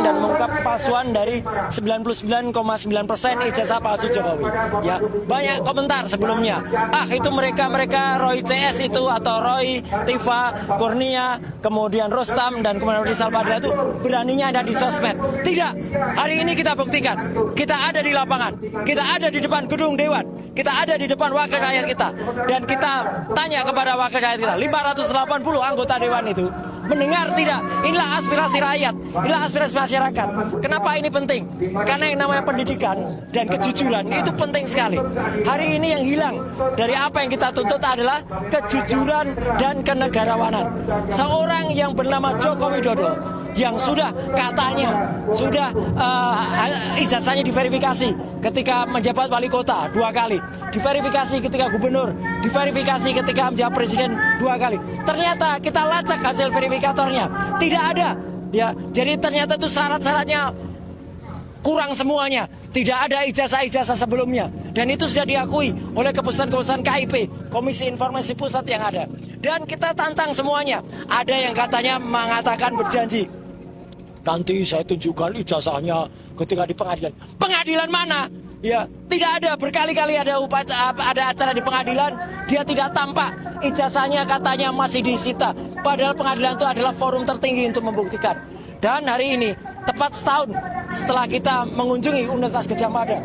dan mengungkap kepalsuan dari 99,9% ijazah palsu Jokowi. Ya, banyak komentar sebelumnya. Itu mereka Roy CS itu atau Roy, Tifa, Kurnia, kemudian Rustam dan kemudian Rizal Fadila itu beraninya ada di sosmed. Tidak. Hari ini kita buktikan. Kita ada di lapangan. Kita ada di depan gedung Dewan. Kita ada di depan wakil rakyat kita. Dan kita tanya kepada wakil rakyat kita, 580 anggota Dewan itu mendengar tidak? Inilah aspirasi rakyat, inilah aspirasi masyarakat. Kenapa ini penting? Karena yang namanya pendidikan dan kejujuran itu penting sekali. Hari ini yang hilang dari apa yang kita tuntut adalah kejujuran dan kenegarawanan. Seorang yang bernama Joko Widodo yang sudah katanya sudah ijazahnya diverifikasi ketika menjabat wali kota 2 kali, diverifikasi ketika gubernur, diverifikasi ketika menjabat presiden 2 kali. Ternyata kita lacak hasil verifikatornya, tidak ada. Ya, jadi ternyata itu syarat-syaratnya kurang semuanya. Tidak ada ijazah-ijazah sebelumnya. Dan itu sudah diakui oleh keputusan-keputusan KIP, Komisi Informasi Pusat yang ada. Dan kita tantang semuanya. Ada yang katanya mengatakan berjanji, nanti saya tunjukkan ijazahnya ketika di pengadilan. Pengadilan mana? Ya, tidak ada. Berkali-kali ada acara di pengadilan, dia tidak tampak. Ijazahnya katanya masih disita. Padahal pengadilan itu adalah forum tertinggi untuk membuktikan. Dan hari ini, tepat setahun setelah kita mengunjungi Universitas Gadjah Mada,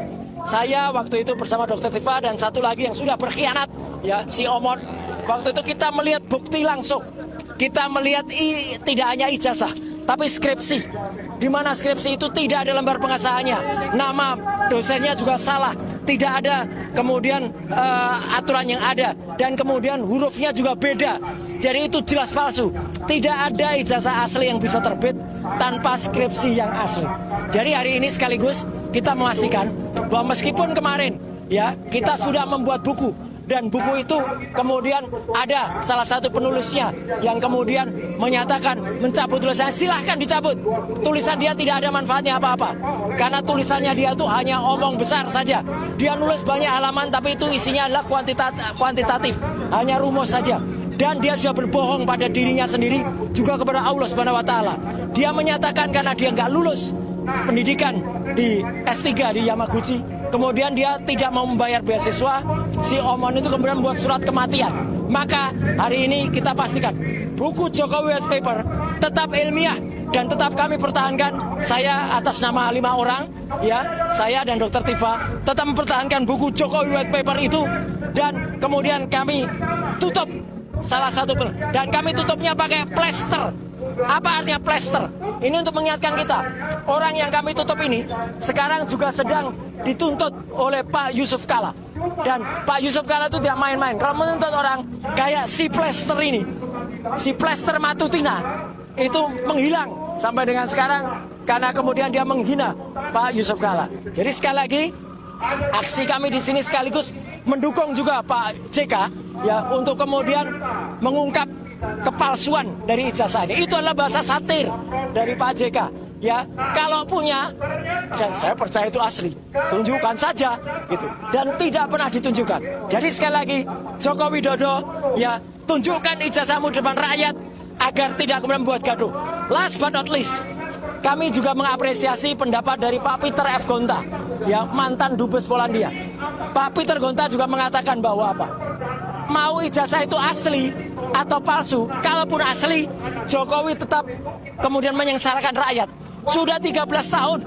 saya waktu itu bersama Dr. Tifa dan satu lagi yang sudah berkhianat, ya, si Omon. Waktu itu kita melihat bukti langsung. Kita melihat tidak hanya ijazah, tapi skripsi. Di mana skripsi itu tidak ada lembar pengesahannya, nama dosennya juga salah, tidak ada kemudian aturan yang ada, dan kemudian hurufnya juga beda. Jadi itu jelas palsu. Tidak ada ijazah asli yang bisa terbit tanpa skripsi yang asli. Jadi hari ini sekaligus kita memastikan bahwa meskipun kemarin ya kita sudah membuat buku, dan buku itu kemudian ada salah satu penulisnya yang kemudian menyatakan mencabut tulisannya, silahkan dicabut. Tulisan dia tidak ada manfaatnya apa-apa. Karena tulisannya dia itu hanya omong besar saja. Dia nulis banyak halaman tapi itu isinya adalah kuantitatif, hanya rumus saja. Dan dia sudah berbohong pada dirinya sendiri, juga kepada Allah Subhanahu wa Ta'ala. Dia menyatakan karena dia nggak lulus pendidikan di S3 di Yamaguchi, kemudian dia tidak mau membayar beasiswa, si Omon itu kemudian membuat surat kematian. Maka hari ini kita pastikan buku Jokowi White Paper tetap ilmiah dan tetap kami pertahankan. Saya atas nama 5 orang, ya, saya dan Dr. Tifa tetap mempertahankan buku Jokowi White Paper itu, dan kemudian kami tutup salah satu, dan kami tutupnya pakai plester. Apa artinya plester? Ini untuk mengingatkan kita, orang yang kami tutup ini sekarang juga sedang dituntut oleh Pak Yusuf Kala. Dan Pak Yusuf Kala itu tidak main-main. Kalau menuntut orang kayak si plester ini, si plester Matutina, itu menghilang sampai dengan sekarang karena kemudian dia menghina Pak Yusuf Kala. Jadi sekali lagi, aksi kami di sini sekaligus mendukung juga Pak JK ya untuk kemudian mengungkap kepalsuan dari ijazah ini. Itu adalah bahasa satir dari Pak JK. Ya, kalau punya, dan saya percaya itu asli, tunjukkan saja gitu. Dan tidak pernah ditunjukkan. Jadi sekali lagi, Joko Widodo, ya, tunjukkan ijazahmu di depan rakyat agar tidak kemudian membuat gaduh. Last but not least, kami juga mengapresiasi pendapat dari Pak Peter F. Gonta, ya, mantan Dubes Polandia. Pak Peter Gonta juga mengatakan bahwa apa? Mau ijazah itu asli atau palsu, kalaupun asli, Jokowi tetap kemudian menyengsarakan rakyat. Sudah 13 tahun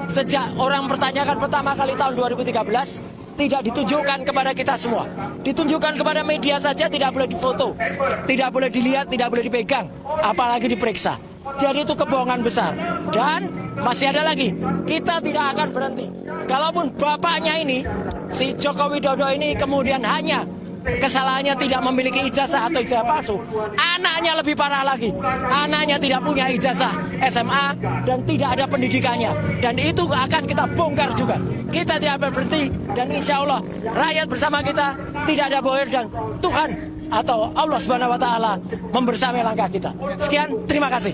sejak orang pertanyakan pertama kali tahun 2013, tidak ditunjukkan kepada kita semua. Ditunjukkan kepada media saja, tidak boleh difoto, tidak boleh dilihat, tidak boleh dipegang, apalagi diperiksa. Jadi itu kebohongan besar. Dan masih ada lagi, kita tidak akan berhenti. Kalaupun bapaknya ini, si Joko Widodo ini kemudian hanya kesalahannya tidak memiliki ijazah atau ijazah palsu, anaknya lebih parah lagi. Anaknya tidak punya ijazah SMA dan tidak ada pendidikannya, dan itu akan kita bongkar juga. Kita tidak berhenti, dan insya Allah rakyat bersama kita, tidak ada bohir, dan Tuhan atau Allah Subhanahu wa Ta'ala membersamai langkah kita. Sekian, terima kasih.